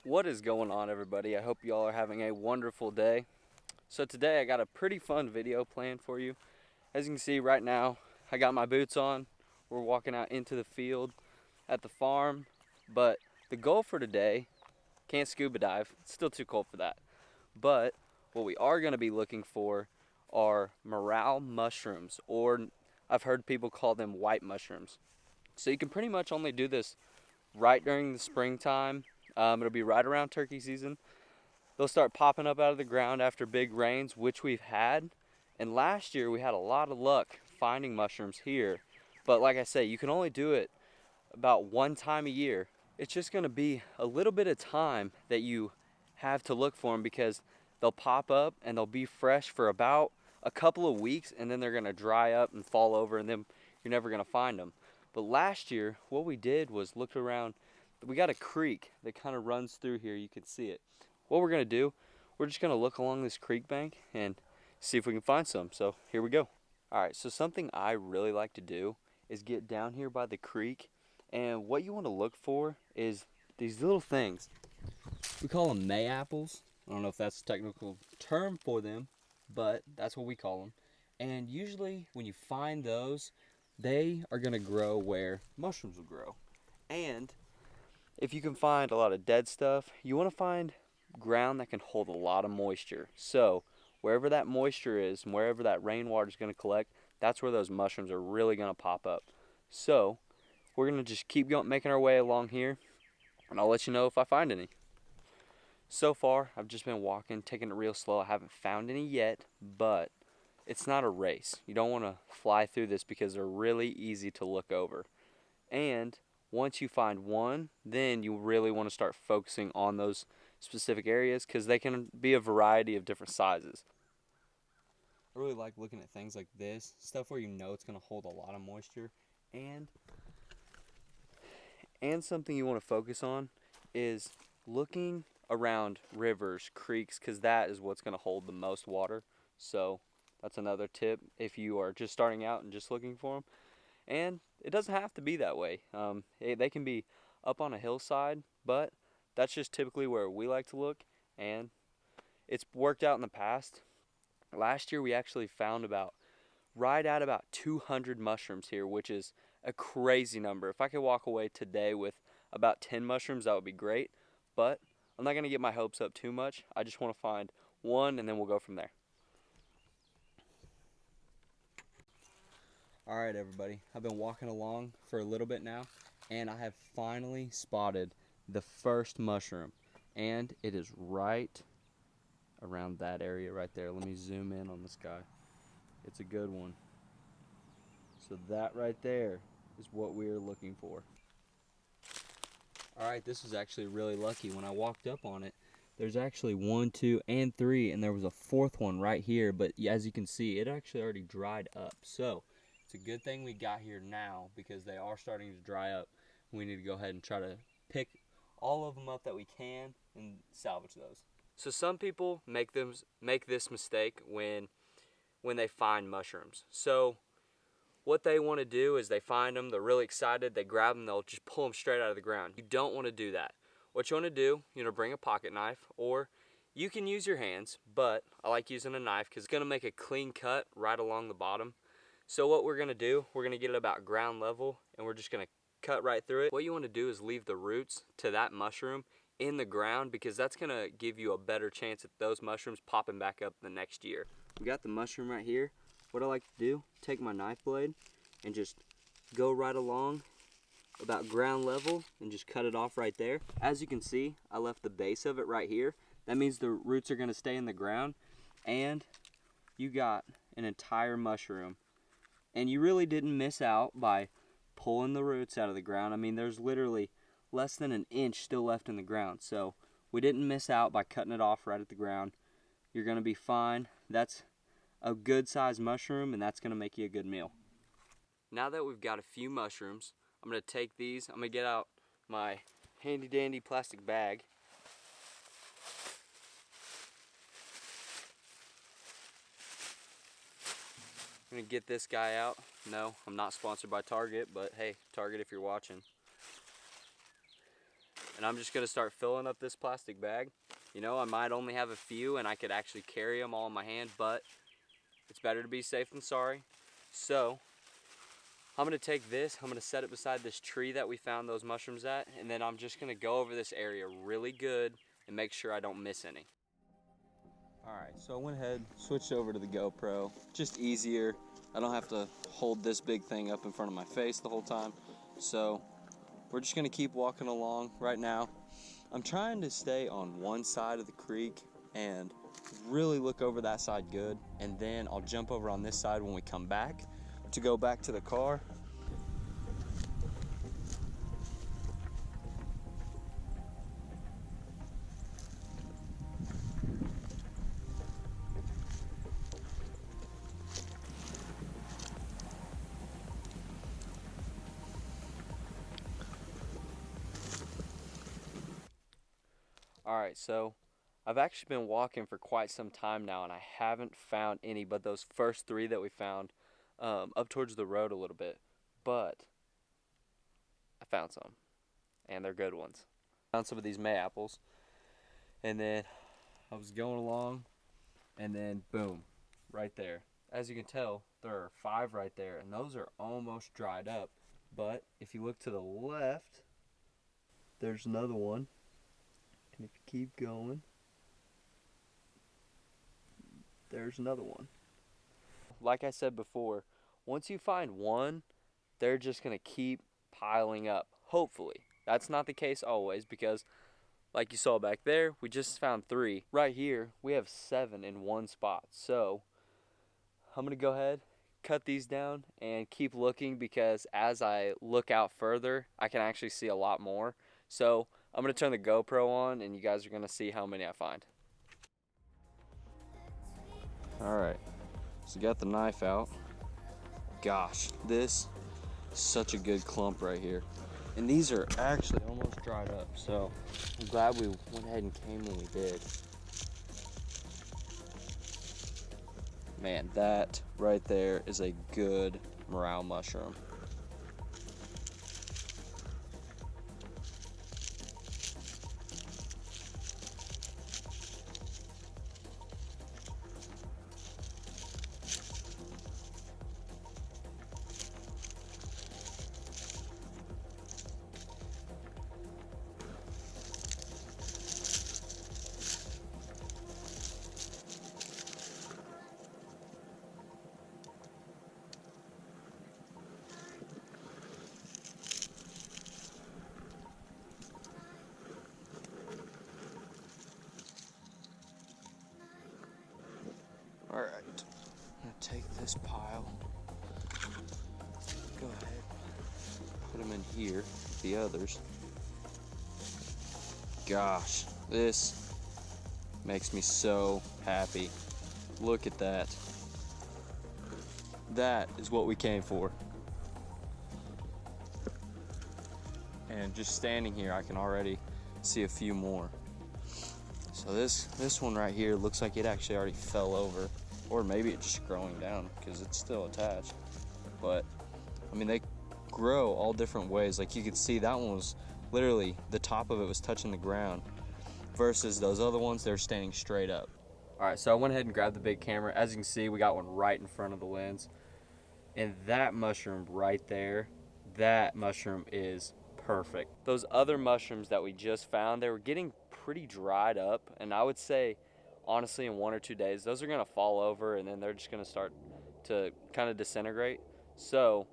What is going on, everybody? I hope you all are having a wonderful day. So today I got a pretty fun video planned for you. As you can see right now, I got my boots on. We're walking out into the field at the farm, but the goal for today, can't scuba dive, it's still too cold for that. But what we are going to be looking for are morel mushrooms, or I've heard people call them white mushrooms. So you can pretty much only do this right during the springtime. It'll be right around turkey season. They'll start popping up out of the ground after big rains, which we've had. And last year we had a lot of luck finding mushrooms here. But like I say, you can only do it about one time a year. It's just going to be a little bit of time that you have to look for them, because they'll pop up and they'll be fresh for about a couple of weeks, and then they're going to dry up and fall over, and then you're never going to find them. But last year what we did was look around. We got a creek that kind of runs through here. You can see it. What we're going to do, we're just going to look along this creek bank and see if we can find some. So here we go. All right, so something I really like to do is get down here by the creek, and what you want to look for is these little things. We call them May apples. I don't know if that's a technical term for them, but that's what we call them. And usually when you find those, they are going to grow where mushrooms will grow. And if you can find a lot of dead stuff, you want to find ground that can hold a lot of moisture. So wherever that moisture is and wherever that rainwater is going to collect, that's where those mushrooms are really going to pop up. So we're going to just keep going, making our way along here, and I'll let you know if I find any. So far, I've just been walking, taking it real slow. I haven't found any yet, but it's not a race. You don't want to fly through this because they're really easy to look over. And once you find one, then you really want to start focusing on those specific areas, because they can be a variety of different sizes. I really like looking at things like this, stuff where you know it's going to hold a lot of moisture. And something you want to focus on is looking around rivers, creeks, because that is what's going to hold the most water. So that's another tip if you are just starting out and just looking for them. And it doesn't have to be that way. They can be up on a hillside, but that's just typically where we like to look, and it's worked out in the past. Last year we actually found right at about 200 mushrooms here, which is a crazy number. If I could walk away today with about 10 mushrooms, that would be great, but I'm not going to get my hopes up too much. I just want to find one, and then we'll go from there. All right, everybody, I've been walking along for a little bit now, and I have finally spotted the first mushroom, and it is right around that area right there. Let me zoom in on this guy. It's a good one. So that right there is what we're looking for. All right, this is actually really lucky. When I walked up on it, there's actually 1, 2, and 3, and there was a fourth one right here, but as you can see, it actually already dried up. So it's a good thing we got here now, because they are starting to dry up. We need to go ahead and try to pick all of them up that we can and salvage those. So some people make this mistake when they find mushrooms. So what they want to do is they find them, they're really excited, they grab them, they'll just pull them straight out of the ground. You don't want to do that. What you want to do, bring a pocket knife, or you can use your hands, but I like using a knife because it's going to make a clean cut right along the bottom. So what we're going to do, we're going to get it about ground level, and we're just going to cut right through it. What you want to do is leave the roots to that mushroom in the ground, because that's going to give you a better chance at those mushrooms popping back up the next year. We got the mushroom right here. What I like to do, take my knife blade and just go right along about ground level and just cut it off right there. As you can see, I left the base of it right here. That means the roots are going to stay in the ground, and you got an entire mushroom. And you really didn't miss out by pulling the roots out of the ground. I mean, there's literally less than an inch still left in the ground. So we didn't miss out by cutting it off right at the ground. You're going to be fine. That's a good sized mushroom, and that's going to make you a good meal. Now that we've got a few mushrooms, I'm going to take these. I'm going to get out my handy dandy plastic bag. I'm gonna get this guy out. No, I'm not sponsored by Target, but hey, Target, if you're watching. And I'm just gonna start filling up this plastic bag. You know, I might only have a few and I could actually carry them all in my hand, but it's better to be safe than sorry. So I'm gonna take this, I'm gonna set it beside this tree that we found those mushrooms at, and then I'm just gonna go over this area really good and make sure I don't miss any. All right, so I went ahead, switched over to the GoPro. Just easier. I don't have to hold this big thing up in front of my face the whole time. So we're just gonna keep walking along right now. I'm trying to stay on one side of the creek and really look over that side good, and then I'll jump over on this side when we come back to go back to the car. All right, so I've actually been walking for quite some time now, and I haven't found any but those first three that we found up towards the road a little bit. But I found some, and they're good ones. Found some of these May apples, and then I was going along, and then boom, right there. As you can tell, there are 5 right there, and those are almost dried up. But if you look to the left, there's another one. And if you keep going, there's another one. Like I said before, once you find one, they're just gonna keep piling up, hopefully. That's not the case always, because like you saw back there, we just found 3. Right here, we have 7 in one spot. So I'm gonna go ahead, cut these down, and keep looking, because as I look out further, I can actually see a lot more. So I'm gonna turn the GoPro on, and you guys are gonna see how many I find. All right, so got the knife out. Gosh, this is such a good clump right here. And these are actually almost dried up, so I'm glad we went ahead and came when we did. Man, that right there is a good morel mushroom. All right, I'm gonna take this pile, go ahead, put them in here with the others. Gosh, this makes me so happy. Look at that. That is what we came for. And just standing here, I can already see a few more. So this one right here looks like it actually already fell over, or maybe it's just growing down because it's still attached. But I mean, they grow all different ways. Like you could see that one was literally, the top of it was touching the ground, versus those other ones, they're standing straight up. All right, so I went ahead and grabbed the big camera. As you can see, we got one right in front of the lens. And that mushroom right there, that mushroom is perfect. Those other mushrooms that we just found, they were getting pretty dried up, and I would say honestly in 1 or 2 days those are gonna fall over, and then they're just gonna start to kind of disintegrate. So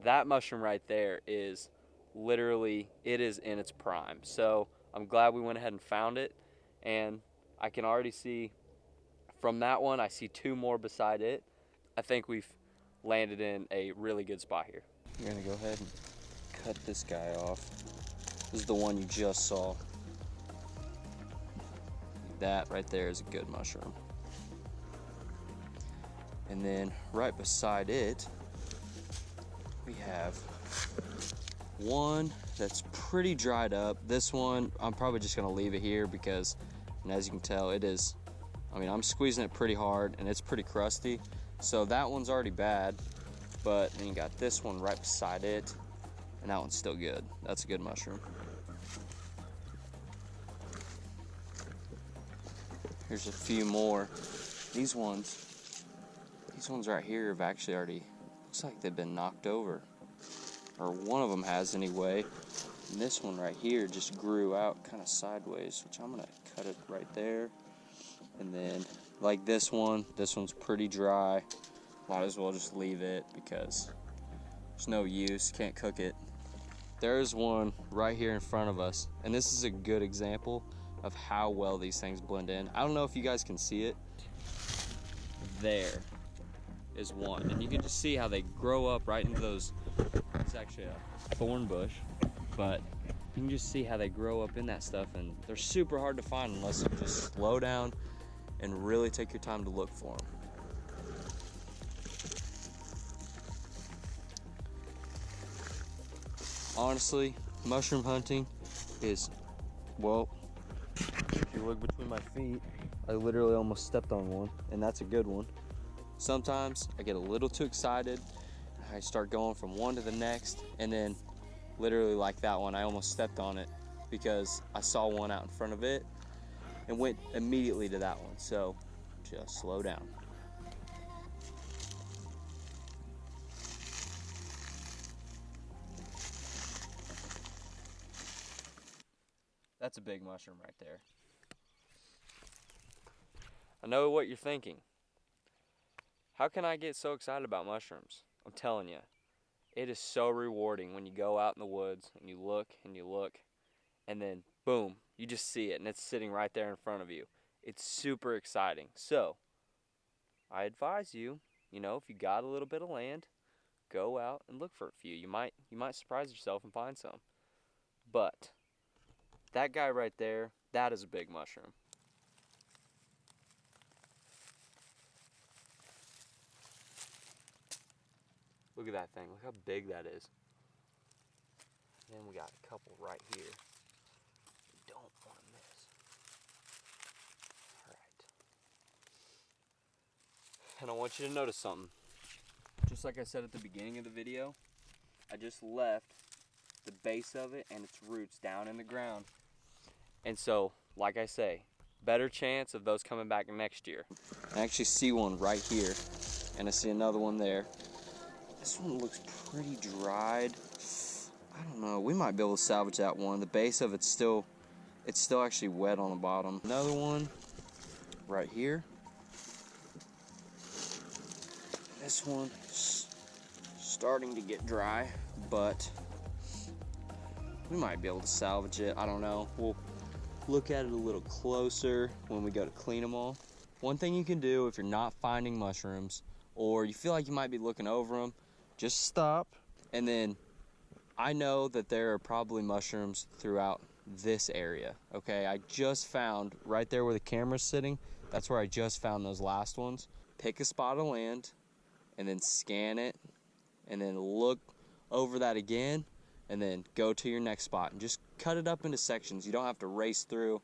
that mushroom right there is literally, it is in its prime. So I'm glad we went ahead and found it, and I can already see from that one, I see 2 more beside it. I think we've landed in a really good spot here. You're gonna go ahead and cut this guy off. This is the one you just saw. That right there is a good mushroom. And then right beside it, we have one that's pretty dried up. This one, I'm probably just gonna leave it here because, and as you can tell, it is, I mean, I'm squeezing it pretty hard and it's pretty crusty. So that one's already bad, but then you got this one right beside it, and that one's still good. That's a good mushroom. Here's a few more. These ones right here have actually already, looks like they've been knocked over. Or one of them has anyway. And this one right here just grew out kind of sideways, which I'm gonna cut it right there. And then like this one's pretty dry. Might as well just leave it because there's no use, can't cook it. There's one right here in front of us, and this is a good example of how well these things blend in. I don't know if you guys can see it. There is one, and you can just see how they grow up right into those. It's actually a thorn bush, but you can just see how they grow up in that stuff, and they're super hard to find unless you just slow down and really take your time to look for them. Honestly, mushroom hunting is, well, if you look between my feet, I literally almost stepped on one, and that's a good one. Sometimes I get a little too excited. I start going from one to the next, and then literally like that one, I almost stepped on it because I saw one out in front of it and went immediately to that one. So just slow down. That's a big mushroom right there. I know what you're thinking. How can I get so excited about mushrooms? I'm telling you, it is so rewarding when you go out in the woods and you look, and then boom, you just see it and it's sitting right there in front of you. It's super exciting. So I advise you, if you got a little bit of land, go out and look for a few. You might surprise yourself and find some. But that guy right there, that is a big mushroom. Look at that thing. Look how big that is. And then we got a couple right here. We don't want to miss. Alright. And I want you to notice something. Just like I said at the beginning of the video, I just left the base of it and its roots down in the ground. And so, like I say, better chance of those coming back next year. I actually see one right here, and I see another one there. This one looks pretty dried. I don't know, we might be able to salvage that one. The base of it's still actually wet on the bottom. Another one right here. This one's starting to get dry, but we might be able to salvage it. I don't know. We'll look at it a little closer when we go to clean them all. One thing you can do if you're not finding mushrooms or you feel like you might be looking over them, just stop. And then I know that there are probably mushrooms throughout this area. Okay, I just found right there where the camera's sitting, that's where I just found those last ones. Pick a spot of land and then scan it and then look over that again and then go to your next spot and just cut it up into sections. You don't have to race through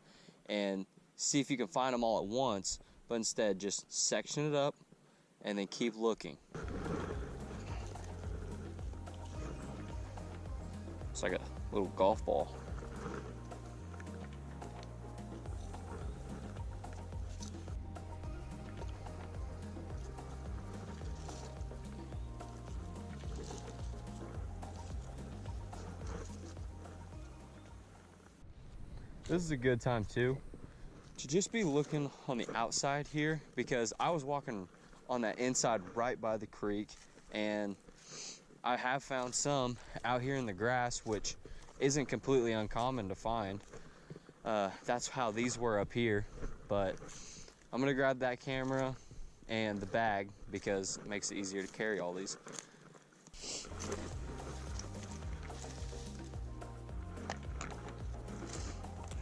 and see if you can find them all at once, but instead just section it up and then keep looking. It's like a little golf ball. This is a good time too to just be looking on the outside here, because I was walking on that inside right by the creek and I have found some out here in the grass, which isn't completely uncommon to find. That's how these were up here, but I'm gonna grab that camera and the bag because it makes it easier to carry all these.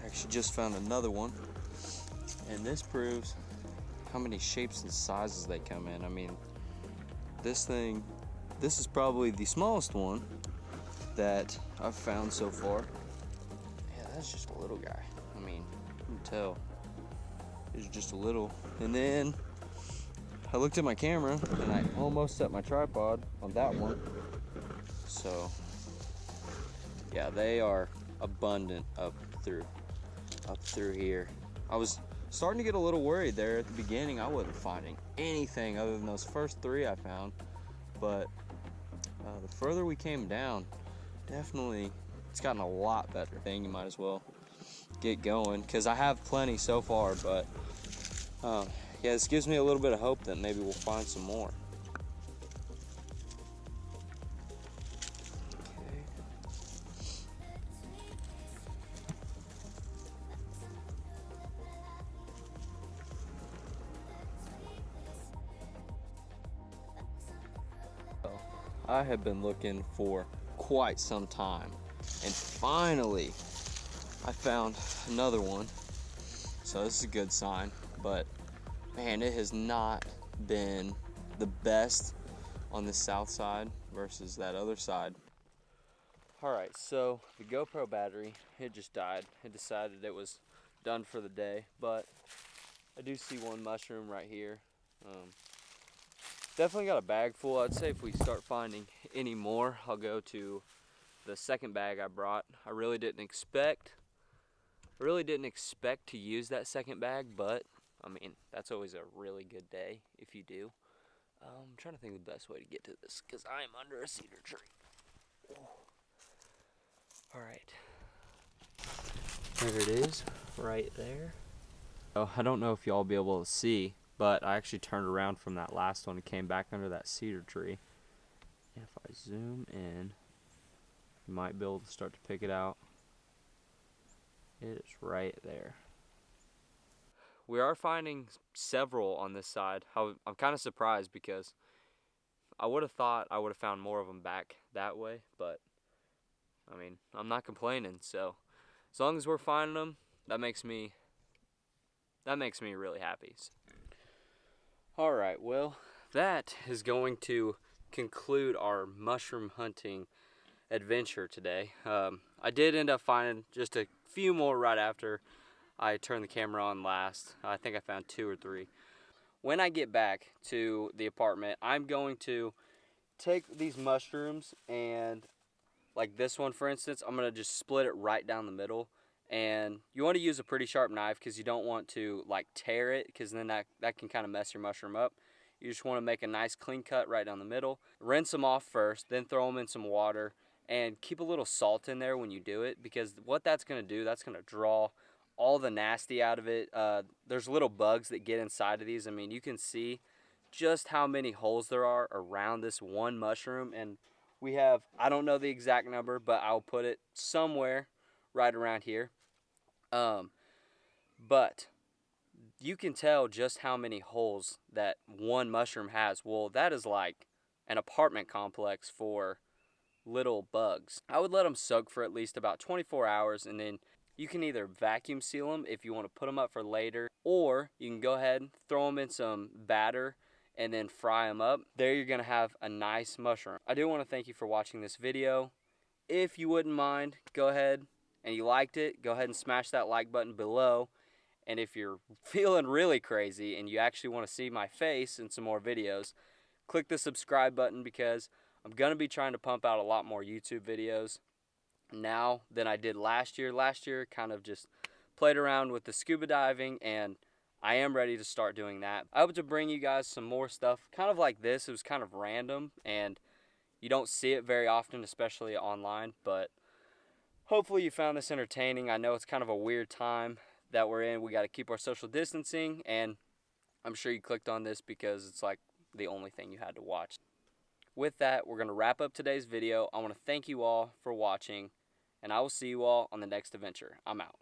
I actually just found another one, and this proves how many shapes and sizes they come in. I mean, this is probably the smallest one that I've found so far. Yeah, that's just a little guy. I mean, you can tell it's just a little. And then I looked at my camera and I almost set my tripod on that one. So yeah, they are abundant up through here. I was starting to get a little worried there at the beginning. I wasn't finding anything other than those first 3 I found, but the further we came down, definitely it's gotten a lot better. You might as well get going because I have plenty so far, but yeah, this gives me a little bit of hope that maybe we'll find some more. I have been looking for quite some time, and finally I found another one, so this is a good sign. But man, it has not been the best on the south side versus that other side. Alright, so the GoPro battery, it just died. It decided it was done for the day, but I do see one mushroom right here. Definitely got a bag full. I'd say if we start finding any more, I'll go to the second bag I brought. I really didn't expect to use that second bag, but I mean, that's always a really good day if you do. I'm trying to think of the best way to get to this because I am under a cedar tree. Alright. There it is, right there. Oh, I don't know if y'all will be able to see, but I actually turned around from that last one and came back under that cedar tree. And if I zoom in, you might be able to start to pick it out. It is right there. We are finding several on this side. I'm kind of surprised because I would have thought I would have found more of them back that way, but I mean, I'm not complaining. So as long as we're finding them, that makes me really happy. All right, well, that is going to conclude our mushroom hunting adventure today. I did end up finding just a few more right after I turned the camera on last. I think I found 2 or 3. When I get back to the apartment, I'm going to take these mushrooms and, like this one for instance, I'm going to just split it right down the middle. And you want to use a pretty sharp knife because you don't want to like tear it, because then that can kind of mess your mushroom up. You just want to make a nice clean cut right down the middle. Rinse them off first, then throw them in some water, and keep a little salt in there when you do it, because what that's going to do, that's going to draw all the nasty out of it. There's little bugs that get inside of these. I mean, you can see just how many holes there are around this one mushroom, and we have, I don't know the exact number, but I'll put it somewhere right around here. But you can tell just how many holes that one mushroom has. Well, that is like an apartment complex for little bugs. I would let them soak for at least about 24 hours, and then you can either vacuum seal them if you want to put them up for later, or you can go ahead and throw them in some batter and then fry them up. There you're going to have a nice mushroom. I do want to thank you for watching this video. If you wouldn't mind, go ahead and you liked it, go ahead and smash that like button below. And if you're feeling really crazy and you actually want to see my face in some more videos, click the subscribe button, because I'm going to be trying to pump out a lot more YouTube videos now than I did last year. Last year kind of just played around with the scuba diving, and I am ready to start doing that. I hope to bring you guys some more stuff kind of like this. It was kind of random and you don't see it very often, especially online, but hopefully you found this entertaining. I know it's kind of a weird time that we're in. We got to keep our social distancing, and I'm sure you clicked on this because it's like the only thing you had to watch. With that, we're going to wrap up today's video. I want to thank you all for watching, and I will see you all on the next adventure. I'm out.